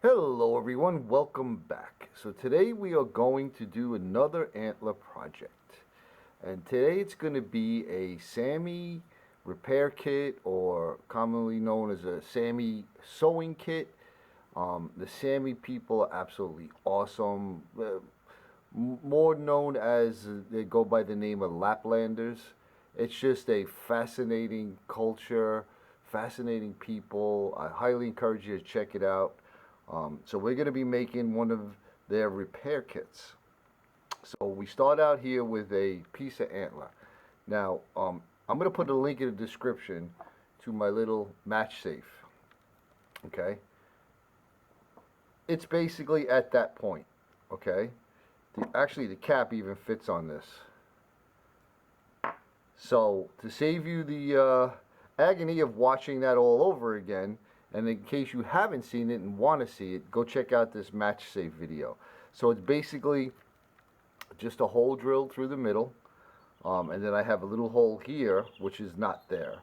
Hello everyone, welcome back. So today we are going to do another Antler project. And today it's going to be a Saami repair kit, or commonly known as a Saami sewing kit. The Saami people are absolutely awesome. More known as, they go by the name of Laplanders. It's just a fascinating culture, fascinating people. I highly encourage you to check it out. So we're going to be making one of their repair kits. So we start out here with a piece of antler. Now, I'm going to put a link in the description to my little match safe. Okay? It's basically at that point. Okay? Actually, the cap even fits on this. So to save you the agony of watching that all over again, and in case you haven't seen it and want to see it, go check out this match safe video. So it's basically just a hole drilled through the middle, and then I have a little hole here, which is not there.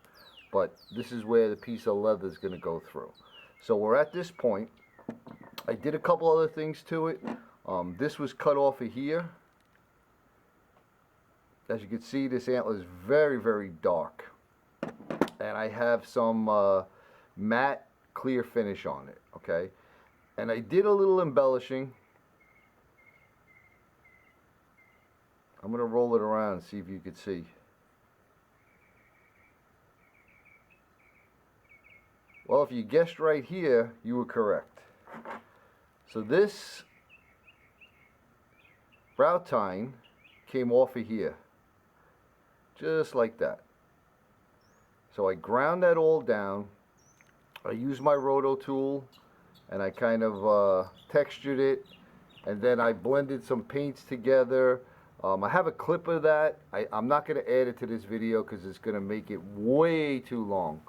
But this is where the piece of leather is going to go through. So we're at this point. I did a couple other things to it. This was cut off of here. As you can see, this antler is very, very dark. And I have some matte clear finish on it, okay? And I did a little embellishing. I'm going to roll it around and see if you can see. Well, if you guessed right here, you were correct. So this brow tine came off of here. Just like that. So I ground that all down. I used my roto tool and I kind of textured it, and then I blended some paints together. I have a clip of that. I'm not going to add it to this video because it's going to make it way too long.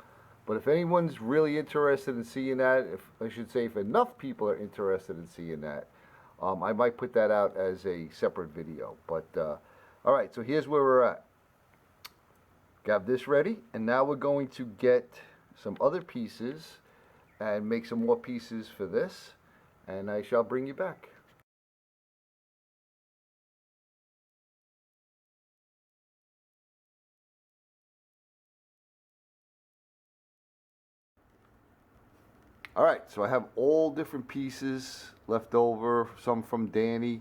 But if anyone's really interested in seeing that, if enough people are interested in seeing that, I might put that out as a separate video. But alright, so here's where we're at. Got this ready, and now we're going to get some other pieces and make some more pieces for this, and I shall bring you back. Alright, so I have all different pieces left over, some from Danny.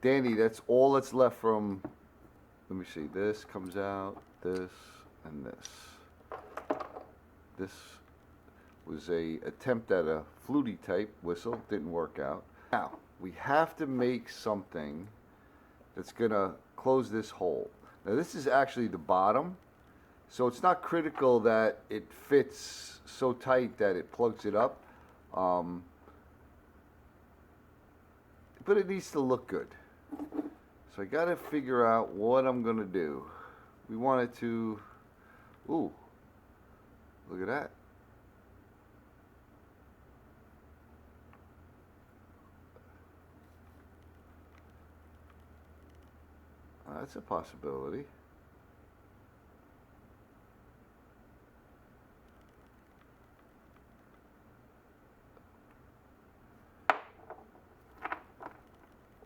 Danny, that's all that's left from, let me see, this comes out, this, and this. This was a attempt at a fluty type whistle, didn't work out. Now, we have to make something that's gonna close this hole. Now this is actually the bottom, so it's not critical that it fits so tight that it plugs it up. But it needs to look good. So I gotta figure out what I'm gonna do. We want it to, ooh, look at that. That's a possibility.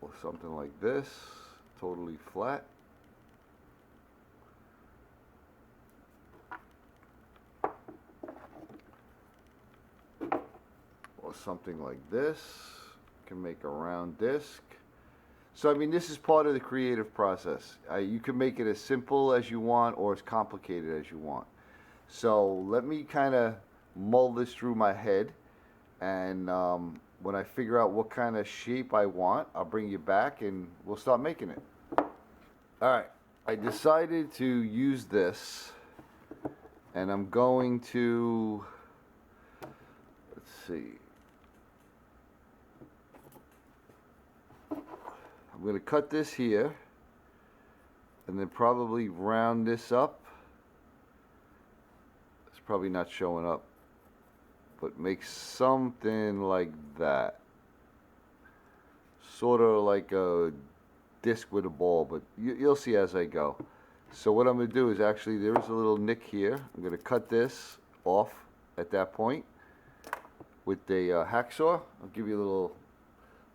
Or something like this, totally flat. Or something like this. Can make a round disc. So I mean, this is part of the creative process. You can make it as simple as you want or as complicated as you want. So let me kind of mull this through my head, and when I figure out what kind of shape I want, I'll bring you back and we'll start making it. Alright, I decided to use this, and I'm going to, let's see, I'm going to cut this here and then probably round this up. It's probably not showing up, but make something like that. Sort of like a disc with a ball, but you'll see as I go. So what I'm going to do is, actually, there is a little nick here. I'm going to cut this off at that point. with a hacksaw. I'll give you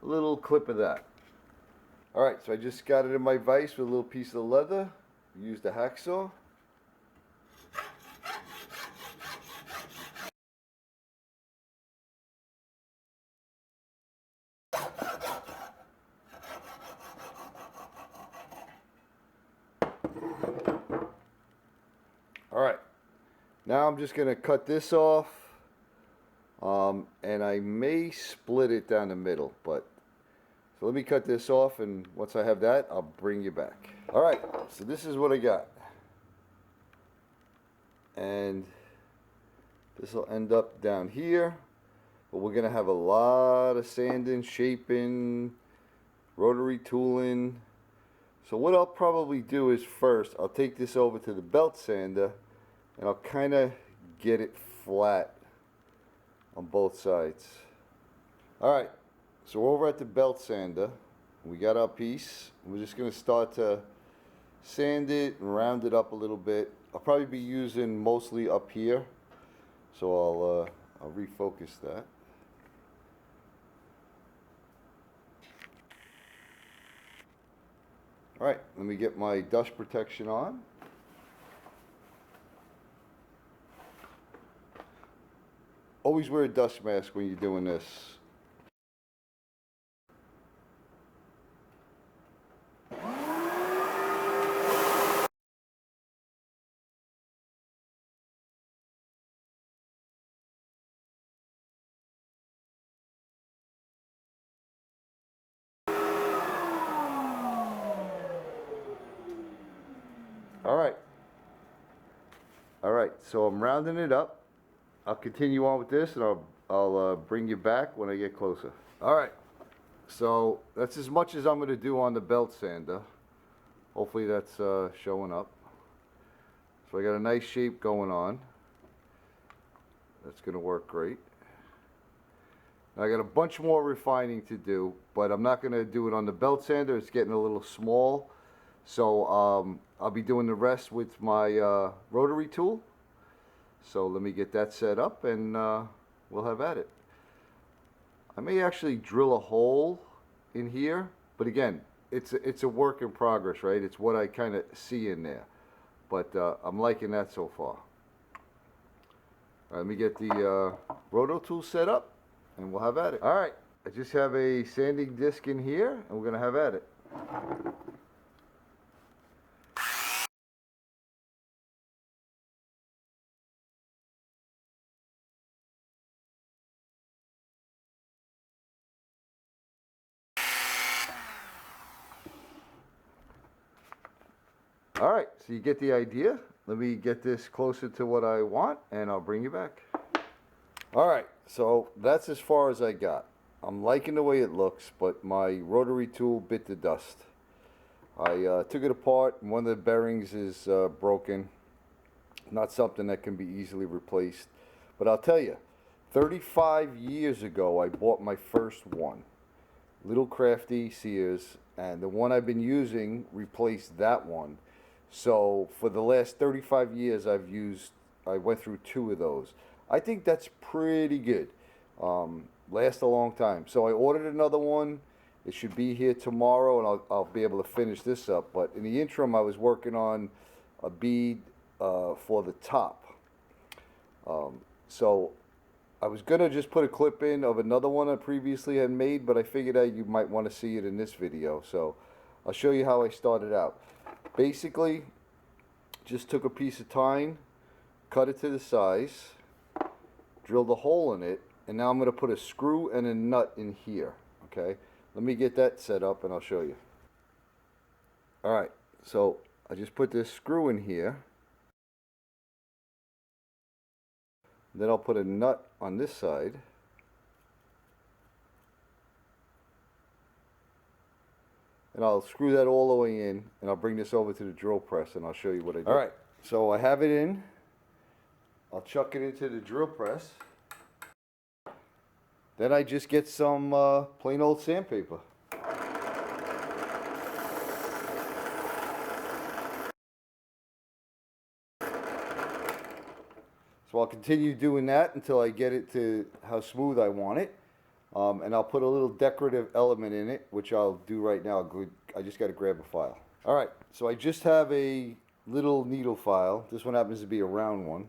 a little clip of that. All right, so I just got it in my vise with a little piece of leather. Used a hacksaw. All right, now I'm just gonna cut this off, and I may split it down the middle, but so let me cut this off, and once I have that, I'll bring you back. All right, so this is what I got, and this will end up down here, but we're gonna have a lot of sanding, shaping, rotary tooling. So what I'll probably do is first, I'll take this over to the belt sander and I'll kind of get it flat on both sides. Alright, so we're over at the belt sander. We got our piece. We're just going to start to sand it and round it up a little bit. I'll probably be using mostly up here. So I'll refocus that. Alright, let me get my dust protection on. Always wear a dust mask when you're doing this. All right, so I'm rounding it up. I'll continue on with this, and I'll bring you back when I get closer. All right, so that's as much as I'm going to do on the belt sander. Hopefully that's showing up. So I got a nice shape going on. That's going to work great. Now I got a bunch more refining to do, but I'm not going to do it on the belt sander. It's getting a little small. So I'll be doing the rest with my rotary tool. So let me get that set up, and we'll have at it. I may actually drill a hole in here, but again, it's a work in progress, right? It's what I kind of see in there, but I'm liking that so far. All right, let me get the roto tool set up, and we'll have at it. All right, I just have a sanding disc in here, and we're gonna have at it. All right, so you get the idea. Let me get this closer to what I want, and I'll bring you back. All right, so that's as far as I got. I'm liking the way it looks, but my rotary tool bit the dust. I took it apart, and one of the bearings is broken. Not something that can be easily replaced. But I'll tell you, 35 years ago, I bought my first one. Little crafty Sears, and the one I've been using replaced that one. So for the last 35 years, I went through 2 of those. I think that's pretty good. Lasts a long time. So I ordered another one. It should be here tomorrow, and I'll be able to finish this up. But in the interim, I was working on a bead for the top. So I was gonna just put a clip in of another one I previously had made, but I figured out you might want to see it in this video. So I'll show you how I started out. Basically, just took a piece of tine, cut it to the size, drilled a hole in it, and now I'm going to put a screw and a nut in here. Okay, let me get that set up and I'll show you. Alright, so I just put this screw in here. Then I'll put a nut on this side. And I'll screw that all the way in, and I'll bring this over to the drill press, and I'll show you what I do. Alright, so I have it in. I'll chuck it into the drill press. Then I just get some plain old sandpaper. So I'll continue doing that until I get it to how smooth I want it. And I'll put a little decorative element in it, which I'll do right now. I just got to grab a file. All right, so I just have a little needle file. This one happens to be a round one.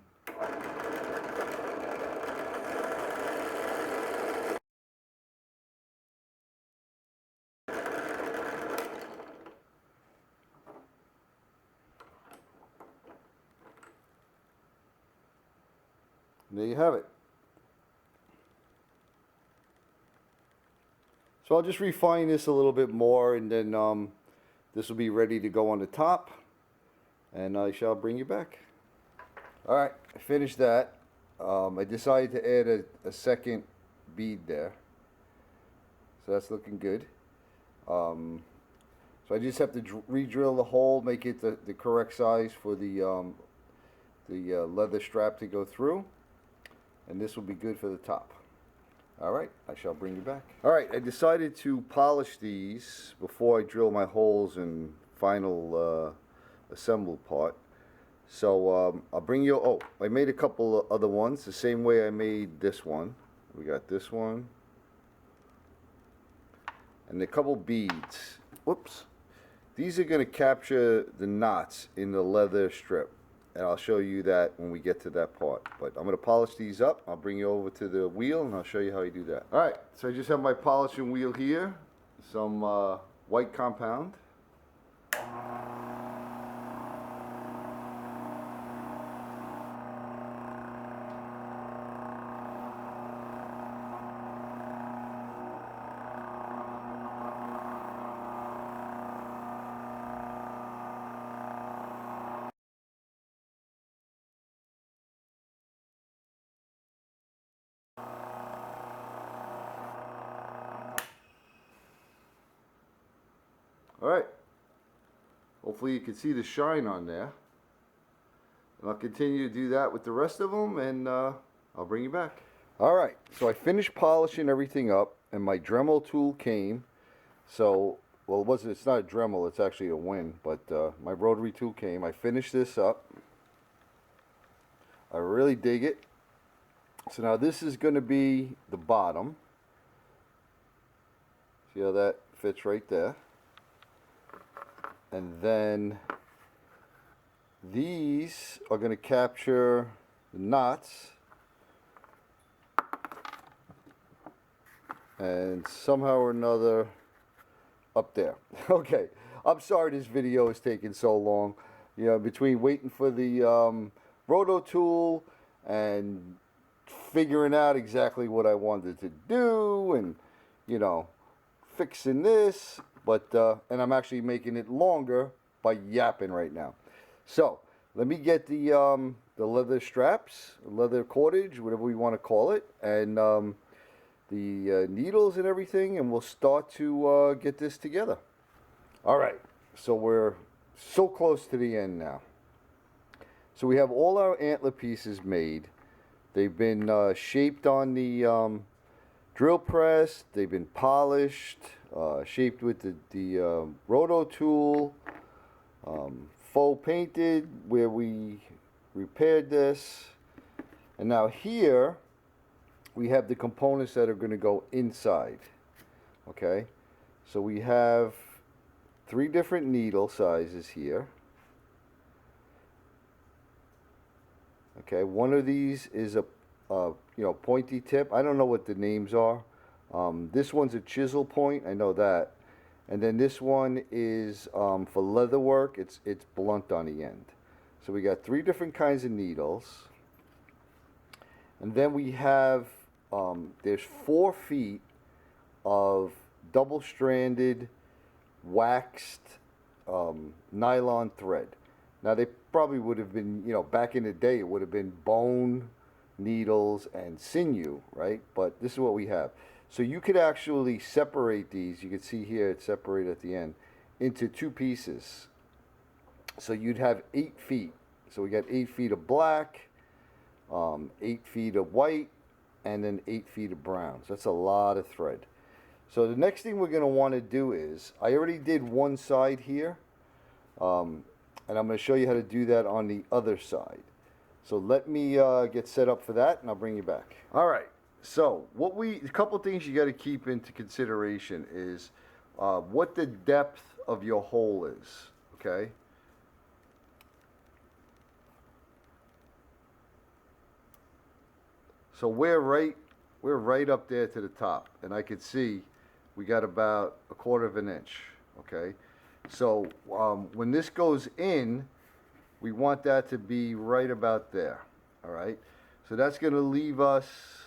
And there you have it. So I'll just refine this a little bit more, and then this will be ready to go on the top, and I shall bring you back. All right, I finished that. I decided to add a second bead there, so that's looking good. So I just have to re-drill the hole, make it the correct size for the leather strap to go through, and this will be good for the top. All right, I shall bring you back. All right, I decided to polish these before I drill my holes and final assembled part. So I'll bring you, oh, I made a couple of other ones the same way I made this one. We got this one. And a couple beads. Whoops. These are going to capture the knots in the leather strip. And I'll show you that when we get to that part. But I'm going to polish these up. I'll bring you over to the wheel and I'll show you how you do that. Alright, so I just have my polishing wheel here. Some white compound. Alright, hopefully you can see the shine on there. And I'll continue to do that with the rest of them, and I'll bring you back. Alright, so I finished polishing everything up, and my Dremel tool came. So, well, it's not a Dremel, it's actually a Win, but my rotary tool came. I finished this up. I really dig it. So now this is going to be the bottom. See how that fits right there? And then these are going to capture the knots, and somehow or another up there. Okay, I'm sorry this video is taking so long. You know, between waiting for the roto tool and figuring out exactly what I wanted to do, and you know, fixing this. But, and I'm actually making it longer by yapping right now. So, let me get the leather straps, leather cordage, whatever we want to call it, and the needles and everything, and we'll start to get this together. Alright, so we're so close to the end now. So we have all our antler pieces made. They've been shaped on the drill press, they've been polished, shaped with the roto tool, faux painted where we repaired this, and now here we have the components that are going to go inside. Okay, so we have 3 different needle sizes here. Okay, one of these is a pointy tip. I don't know what the names are. This one's a chisel point, I know that. And then this one is for leather work. It's blunt on the end. So we got 3 different kinds of needles. And then we have there's 4 feet of double-stranded waxed nylon thread. Now they probably would have been, back in the day, it would have been bone needles and sinew, right? But this is what we have. So you could actually separate these. You can see here it's separated at the end into 2 pieces. So you'd have 8 feet. So we got 8 feet of black, 8 feet of white, and then 8 feet of brown. So that's a lot of thread. So the next thing we're going to want to do is, I already did one side here, and I'm going to show you how to do that on the other side. So let me get set up for that, and I'll bring you back. All right. So a couple things you got to keep into consideration is what the depth of your hole is. Okay. So we're right up there to the top, and I could see we got about 1/4 of an inch. Okay. So when this goes in, we want that to be right about there. All right. So that's going to leave us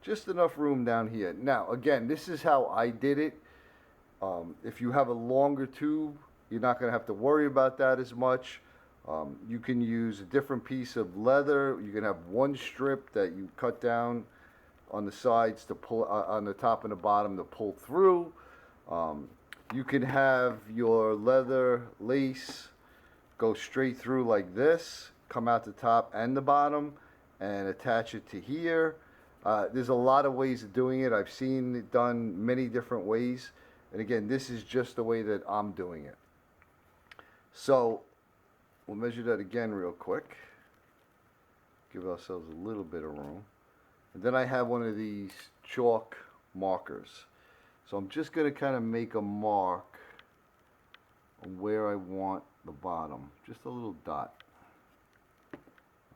just enough room down here. Now, again, this is how I did it. If you have a longer tube, you're not going to have to worry about that as much. You can use a different piece of leather. You can have one strip that you cut down on the sides to pull, on the top and the bottom to pull through. You can have your leather lace go straight through like this, come out the top and the bottom, and attach it to here. There's a lot of ways of doing it. I've seen it done many different ways. And again, this is just the way that I'm doing it. So we'll measure that again real quick. Give ourselves a little bit of room. And then I have one of these chalk markers. So I'm just going to kind of make a mark on where I want the bottom. Just a little dot.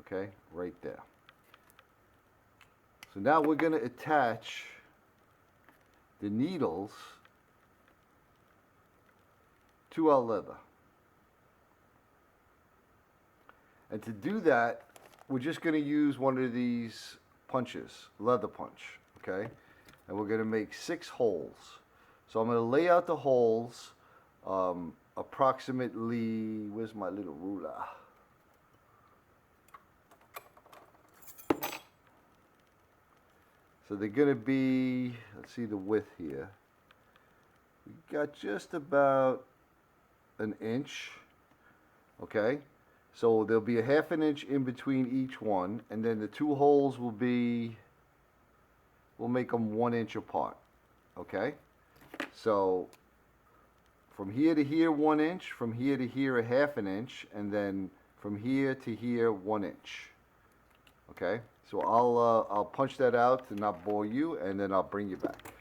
Okay, right there. So now we're going to attach the needles to our leather. And to do that, we're just going to use one of these punches, leather punch, okay? And we're going to make 6 holes. So I'm going to lay out the holes approximately, where's my little ruler? So they're going to be, let's see the width here. We got just about an inch, okay? So there'll be a 1/2 inch in between each one, and then the 2 holes will be, we'll make them 1 inch apart, okay? So from here to here 1 inch, from here to here a 1/2 inch, and then from here to here 1 inch, okay? So I'll punch that out to not bore you, and then I'll bring you back.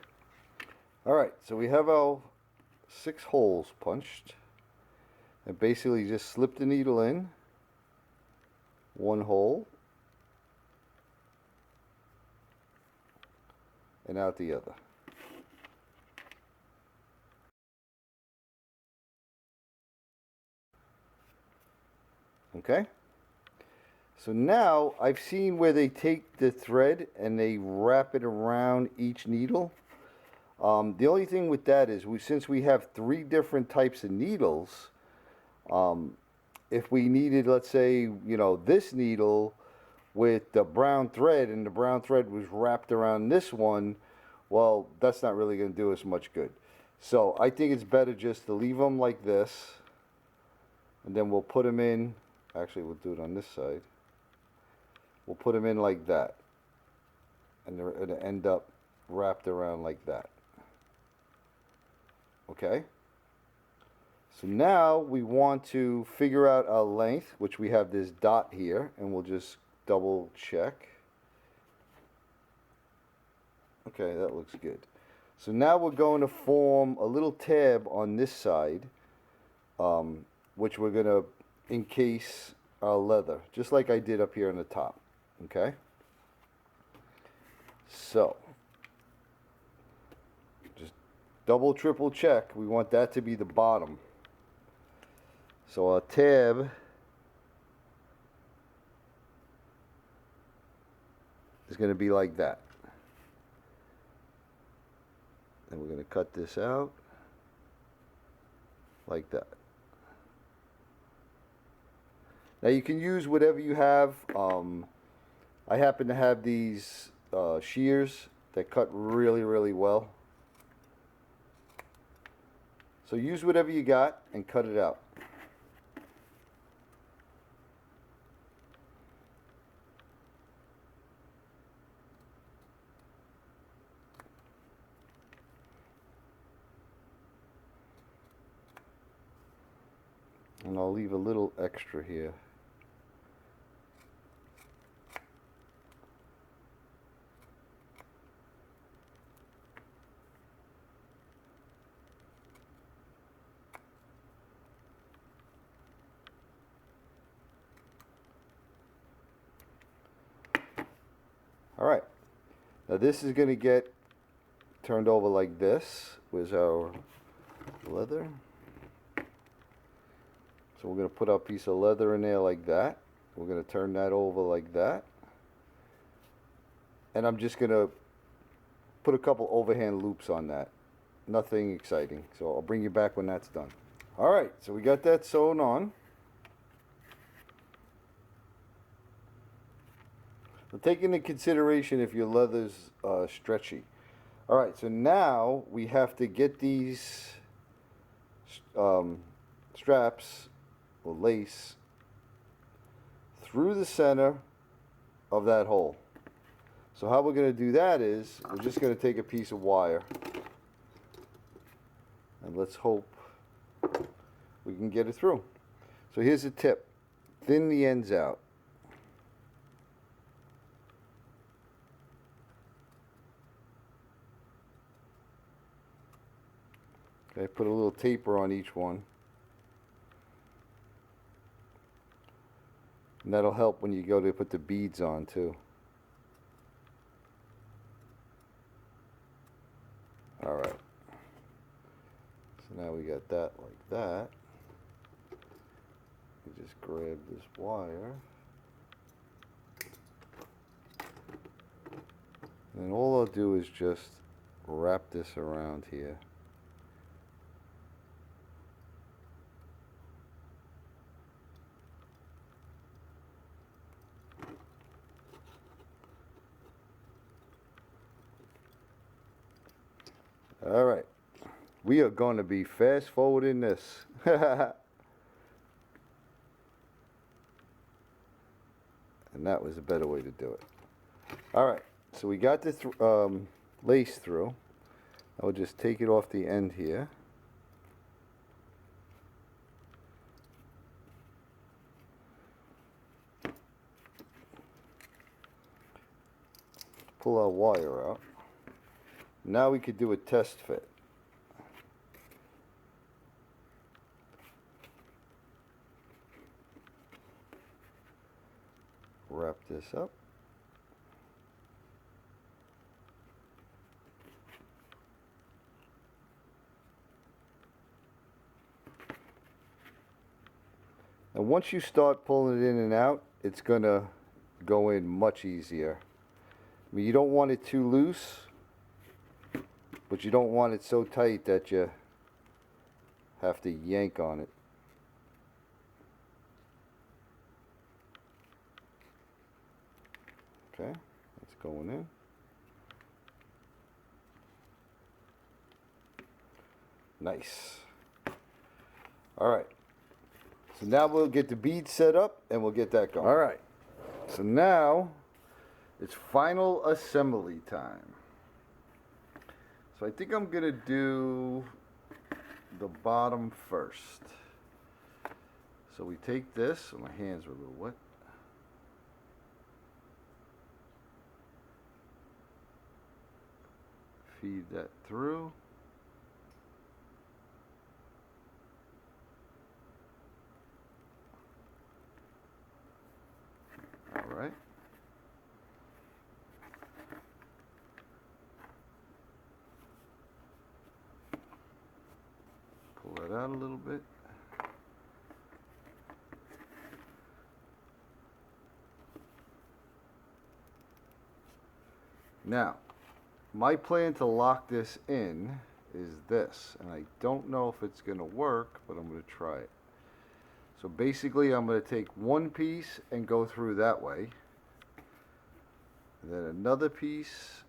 All right, so we have our 6 holes punched, and basically just slip the needle in, 1 hole, and out the other. Okay? So now I've seen where they take the thread and they wrap it around each needle. The only thing with that is since we have 3 different types of needles, if we needed, let's say, you know, this needle with the brown thread and the brown thread was wrapped around this one, well, that's not really going to do us much good. So I think it's better just to leave them like this, and then we'll put them in, actually we'll do it on this side. We'll put them in like that, and they're going to end up wrapped around like that. Okay? So now we want to figure out our length, which we have this dot here, and we'll just double check. Okay, that looks good. So now we're going to form a little tab on this side, which we're going to encase our leather, just like I did up here on the top. Okay? So, just double, triple check. We want that to be the bottom. So our tab is going to be like that. And we're going to cut this out like that. Now you can use whatever you have. I happen to have these shears that cut really, really well. So use whatever you got and cut it out. And I'll leave a little extra here. Alright, now this is going to get turned over like this. Where's our leather? So we're going to put our piece of leather in there like that. We're going to turn that over like that. And I'm just going to put a couple overhand loops on that. Nothing exciting. So I'll bring you back when that's done. Alright, so we got that sewn on. So take into consideration if your leather's stretchy. Alright, so now we have to get these straps or lace through the center of that hole. So how we're going to do that is we're just going to take a piece of wire and let's hope we can get it through. So here's a tip. Thin the ends out. Okay, put a little taper on each one. And that'll help when you go to put the beads on too. Alright. So now we got that like that. You just grab this wire. And all I'll do is just wrap this around here. Alright, we are going to be fast forwarding this. And that was a better way to do it. Alright, so we got the lace through. I'll just take it off the end here. Pull our wire out. Now we could do a test fit. Wrap this up. And once you start pulling it in and out, it's going to go in much easier. I mean, you don't want it too loose, but you don't want it so tight that you have to yank on it. Okay, that's going in. Nice. Alright. So now we'll get the beads set up and we'll get that going. Alright. So now it's final assembly time. So I think I'm going to do the bottom first. So we take this, and my hands are a little wet. Feed that through. All right. Pull that out a little bit. Now, my plan to lock this in is this, and I don't know if it's going to work, but I'm going to try it. So basically, I'm going to take one piece and go through that way, and then another piece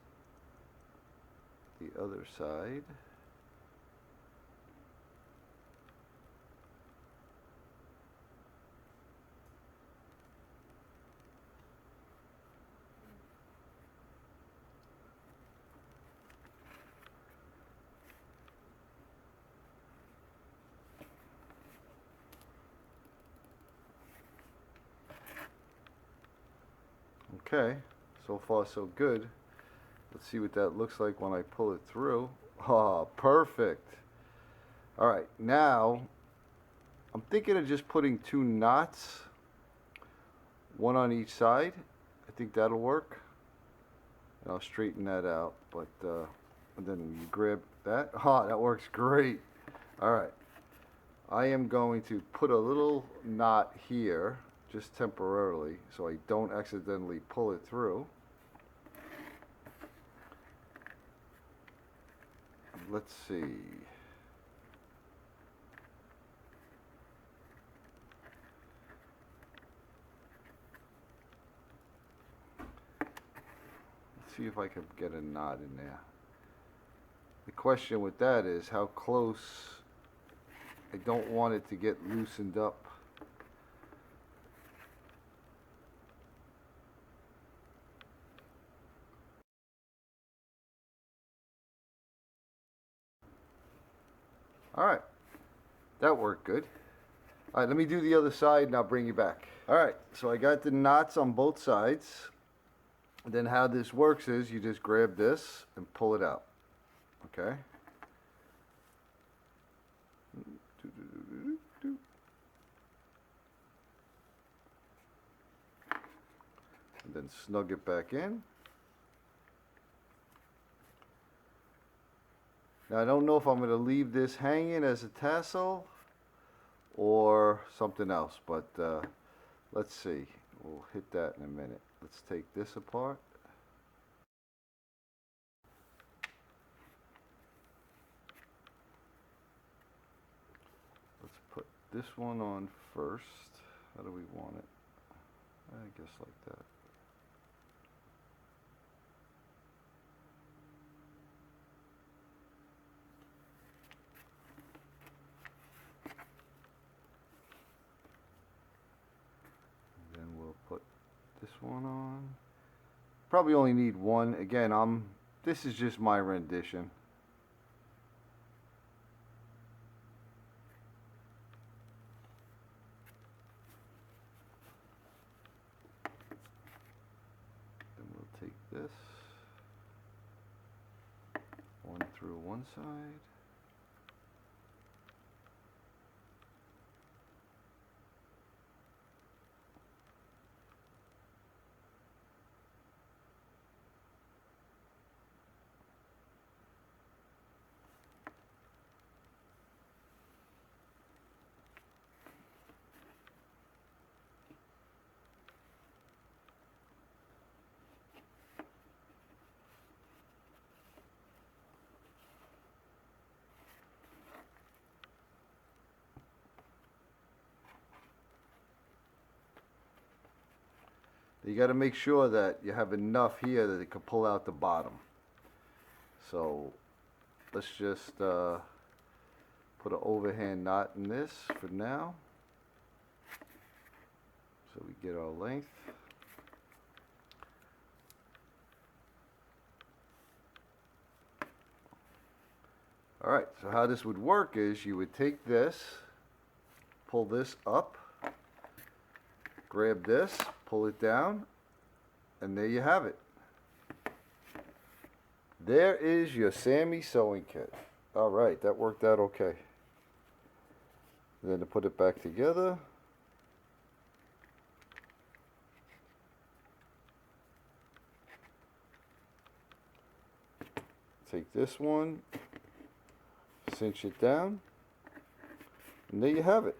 the other side. Okay, so far so good. Let's see what that looks like when I pull it through. Ah, perfect. Alright, now I'm thinking of just putting 2 knots, one on each side. I think that'll work. And I'll straighten that out, but and then you grab that. Ah, that works great. All right. I am going to put a little knot here, just temporarily, so I don't accidentally pull it through. Let's see. Let's see if I can get a knot in there. The question with that is how close. I don't want it to get loosened up. All right, that worked good. All right, let me do the other side and I'll bring you back. All right, so I got the knots on both sides. And then how this works is you just grab this and pull it out, okay? And then snug it back in. Now I don't know if I'm going to leave this hanging as a tassel or something else, but let's see. We'll hit that in a minute. Let's take this apart. Let's put this one on first. How do we want it? I guess like that. And then we'll put this one on. Probably only need one. Again, this is just my rendition. Then we'll take this one through one side. You got to make sure that you have enough here that it can pull out the bottom. So let's just put an overhand knot in this for now, so we get our length. All right, so how this would work is you would take this, pull this up, grab this, pull it down, and there you have it. There is your Saami sewing kit. All right, that worked out okay. Then to put it back together, take this one, cinch it down, and there you have it.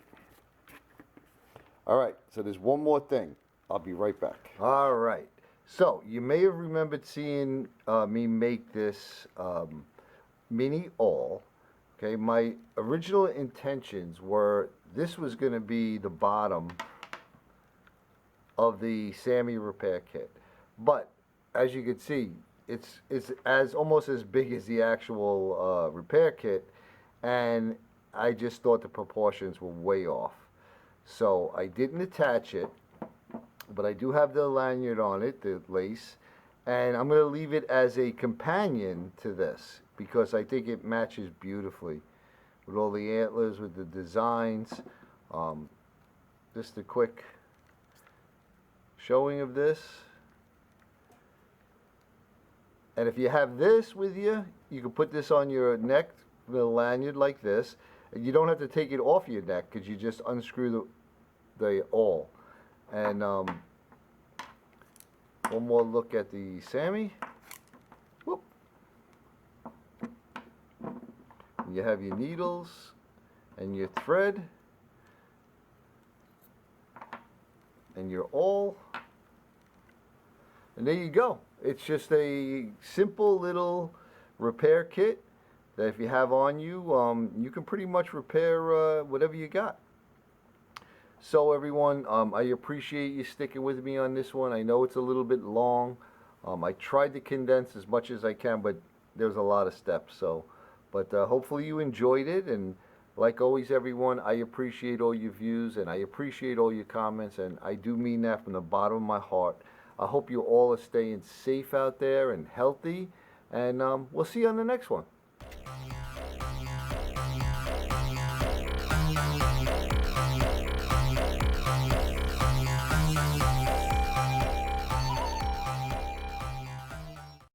All right, so there's one more thing. I'll be right back. All right. So you may have remembered seeing me make this mini awl. Okay, my original intentions were this was going to be the bottom of the Saami repair kit, but as you can see, it's almost as big as the actual repair kit, and I just thought the proportions were way off. So I didn't attach it, but I do have the lanyard on it, the lace, and I'm going to leave it as a companion to this because I think it matches beautifully with all the antlers, with the designs. Just a quick showing of this. And if you have this with you, you can put this on your neck with a lanyard like this. And you don't have to take it off your neck because you just unscrew the awl. And one more look at the Saami. You have your needles and your thread and your awl, and there you go. It's just a simple little repair kit that if you have on you, you can pretty much repair whatever you got. So everyone, I appreciate you sticking with me on this one. I know it's a little bit long. I tried to condense as much as I can, but there's a lot of steps. But hopefully you enjoyed it. And like always, everyone, I appreciate all your views and I appreciate all your comments. And I do mean that from the bottom of my heart. I hope you all are staying safe out there and healthy. And we'll see you on the next one.